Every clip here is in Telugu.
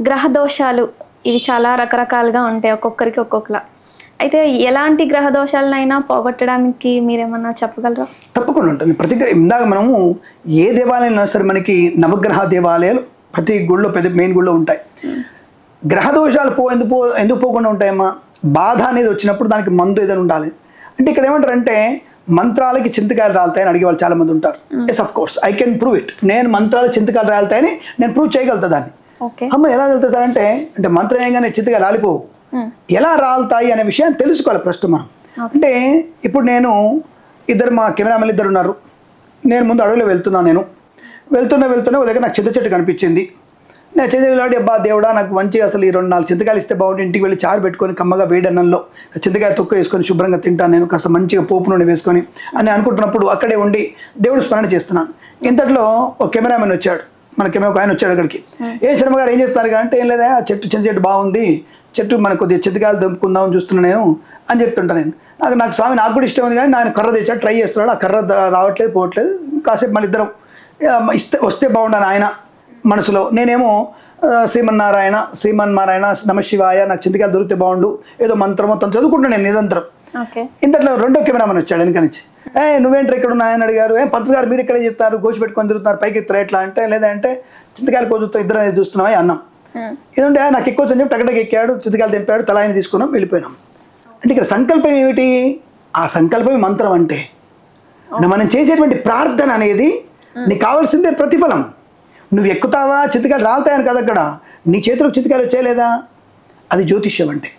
గ్రహ దోషాలు ఇవి చాలా రకరకాలుగా ఉంటాయి, ఒక్కొక్కరికి ఒక్కొక్కలా. అయితే ఎలాంటి గ్రహ దోషాలనైనా పోగొట్టడానికి మీరేమన్నా చెప్పగలరా? తప్పకుండా ఉంటుంది. ప్రతి ఇందాక మనము ఏ దేవాలయంలో సరే మనకి నవగ్రహ దేవాలయాలు ప్రతి గుళ్ళో పెద్ద మెయిన్ గుళ్ళో ఉంటాయి. గ్రహ దోషాలు ఎందుకు పోకుండా ఉంటాయమ్మా? బాధ అనేది వచ్చినప్పుడు దానికి మందు ఏదైనా ఉండాలి. అంటే ఇక్కడ ఏమంటారంటే మంత్రాలకి చింతకాయలు రాలుతాయని అడిగే వాళ్ళు చాలా మంది ఉంటారు. Yes of course I can prove it. నేను మంత్రాలు చింతకాయలు రాలుతాయని నేను ప్రూవ్ చేయగలుగుతా దాన్ని. అమ్మ ఎలా వెళ్తారంటే అంటే మంత్రం ఏంగానే చింతకాయలు రాలిపోవు, ఎలా రాలుతాయి అనే విషయాన్ని తెలుసుకోవాలి ప్రస్తుతం మనం. అంటే ఇప్పుడు నేను మా కెమెరామెన్ ఇద్దరు ఉన్నారు. నేను ముందు అడవిలో వెళ్తున్నాను. నేను వెళ్తున్నా ఒక దగ్గర నాకు చింత చెట్టు కనిపించింది. నేను చింతకాయలు అబ్బా దేవుడా నాకు మంచి అసలు ఈ 2-4 చింతకాయలు ఇస్తే బాగుంటుంది, ఇంటికి వెళ్ళి చారు పెట్టుకొని కమ్మగా వేడన్నంలో చింతకాయ తొక్క వేసుకొని శుభ్రంగా తింటాను నేను, కాస్త మంచిగా పోపు నూనె వేసుకొని అని అనుకుంటున్నప్పుడు అక్కడే ఉండి దేవుడు స్మరణ చేస్తున్నాను. ఇంతట్లో ఒక కెమెరామెన్ వచ్చాడు, మన కెమెరా ఒక ఆయన వచ్చాడు అక్కడికి. ఏ శర్మ గారు ఏం చేస్తున్నారు అంటే ఏం లేదా చింత చెట్టు బాగుంది, చెట్టు మనకు కొద్దిగా చింతకాయలు దంపుకుందామని చూస్తున్నాను నేను అని చెప్తుంటాను. నేను నాకు స్వామి నాకు కూడా ఇష్టం ఉంది కానీ ఆయన కర్ర తెచ్చాడు, ట్రై చేస్తున్నాడు, ఆ కర్ర రావట్లేదు పోవట్లేదు. కాసేపు మళ్ళీ ఇద్దరం వస్తే బాగుండాను ఆయన మనసులో. నేనేమో శ్రీమన్నారాయణ నమశివాయ నాకు చింతకాయలు దొరికితే బాగుండు, ఏదో మంత్రం మొత్తం చదువుకుంటాను నేను నిరంతరం. ఇంతట్లో రెండో కెమెరామన్ వచ్చాడు వెనక నుంచి. నువ్వేంటి ఇక్కడ ఉన్నాయని అడిగారు. పంతులు గారు మీరు ఇక్కడే చెప్తారు, గోచి పెట్టుకొని తిరుగుతున్నారు, పైకి ఎత్తారు ఎట్లా అంటే లేదంటే చింతకాయలు కోచుతారు ఇద్దరు చూస్తున్నామా అన్నాం. ఏదంటే నాకు ఎక్కువ అని చెప్పి టక్కటకి ఎక్కాడు, చింతకాయలు తెంపాడు, తలాయిని తీసుకున్నాం, వెళ్ళిపోయినాం. అంటే ఇక్కడ సంకల్పం ఏమిటి? ఆ సంకల్పమే మంత్రం. అంటే మనం చేసేటువంటి ప్రార్థన అనేది నీకు కావాల్సిందే ప్రతిఫలం. నువ్వు ఎక్కుతావా చింతకాయలు రాలుతాయని కదా అక్కడ, నీ చేతిలోకి చింతకాయలు వచ్చేయలేదా, అది జ్యోతిష్యం అంటే.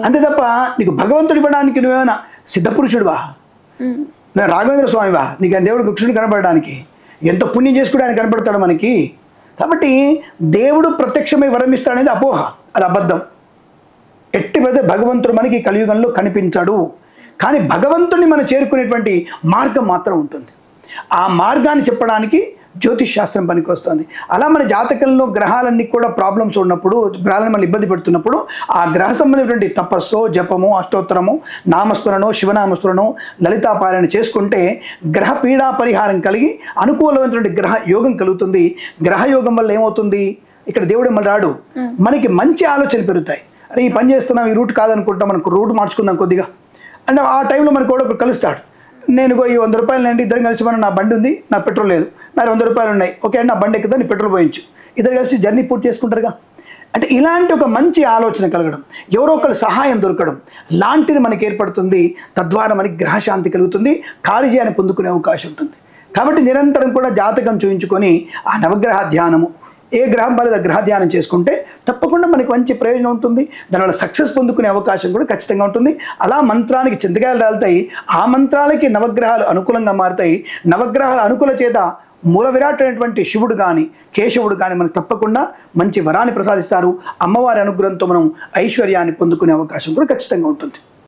అంతే తప్ప నీకు భగవంతుడు ఇవ్వడానికి నువ్వేమైనా సిద్ధపురుషుడువా, నువ్వు రాఘవేంద్ర స్వామివా నీకు దేవుడు కృష్ణుడు కనపడడానికి? ఎంత పుణ్యం చేసుకుంటే ఆయన కనపడతాడు మనకి. కాబట్టి దేవుడు ప్రత్యక్షమై వరం ఇస్తాడనేది అపోహ, అది అబద్ధం. ఎట్టి పెద్ద భగవంతుడు మనకి కలియుగంలో కనిపించాడు. కానీ భగవంతుడిని మనం చేరుకునేటువంటి మార్గం మాత్రం ఉంటుంది. ఆ మార్గాన్ని చెప్పడానికి జ్యోతిష్ శాస్త్రం పనికి వస్తుంది. అలా మన జాతకంలో గ్రహాలన్నీ కూడా ప్రాబ్లమ్స్ ఉన్నప్పుడు, గ్రహాలను మనం ఇబ్బంది పెడుతున్నప్పుడు ఆ గ్రహ సంబంధించినటువంటి తపస్సు, జపము, అష్టోత్తరము, నామస్మరణం, శివనామస్మరణం, లలితాపారాయణ చేసుకుంటే గ్రహ పీడా పరిహారం కలిగి అనుకూలమైనటువంటి గ్రహ యోగం కలుగుతుంది. గ్రహ యోగం వల్ల ఏమవుతుంది, ఇక్కడ దేవుడు మళ్ళీ రాడు, మనకి మంచి ఆలోచనలు పెరుగుతాయి. అరే ఈ పని చేస్తున్నాం, ఈ రూట్ కాదనుకుంటాం, మనకు రూట్ మార్చుకుందాం కొద్దిగా అంటే ఆ టైంలో మనకు కూడా ఒకరు కలుస్తాడు. నేను ఈ 100 రూపాయలు అండి, ఇద్దరు కలిసి మనం నా బండి ఉంది, నా పెట్రోల్ లేదు, నా 100 రూపాయలు ఉన్నాయి, ఓకే అండి నా బండి ఎక్కుతా, నీ పెట్రోల్ పోయించు, ఇద్దరు కలిసి జర్నీ పూర్తి చేసుకుంటారుగా. అంటే ఇలాంటి ఒక మంచి ఆలోచన కలగడం, ఎవరో ఒకరు సహాయం దొరకడం లాంటిది మనకి ఏర్పడుతుంది. తద్వారా మనకి గ్రహశాంతి కలుగుతుంది, కార్యజయాన్ని పొందుకునే అవకాశం ఉంటుంది. కాబట్టి నిరంతరం కూడా జాతకం చూయించుకొని ఆ నవగ్రహ ధ్యానము, ఏ గ్రహం బాలేదో గ్రహ ధ్యానం చేసుకుంటే తప్పకుండా మనకి మంచి ప్రయోజనం ఉంటుంది. దానివల్ల సక్సెస్ పొందుకునే అవకాశం కూడా ఖచ్చితంగా ఉంటుంది. అలా మంత్రానికి చింతకాయలు రాలుతాయి, ఆ మంత్రాలకి నవగ్రహాలు అనుకూలంగా మారుతాయి. నవగ్రహాల అనుకూల చేత మూల విరాట్ అయినటువంటి శివుడు కానీ కేశవుడు కానీ మనకు తప్పకుండా మంచి వరాన్ని ప్రసాదిస్తారు. అమ్మవారి అనుగ్రహంతో మనం ఐశ్వర్యాన్ని పొందుకునే అవకాశం కూడా ఖచ్చితంగా ఉంటుంది.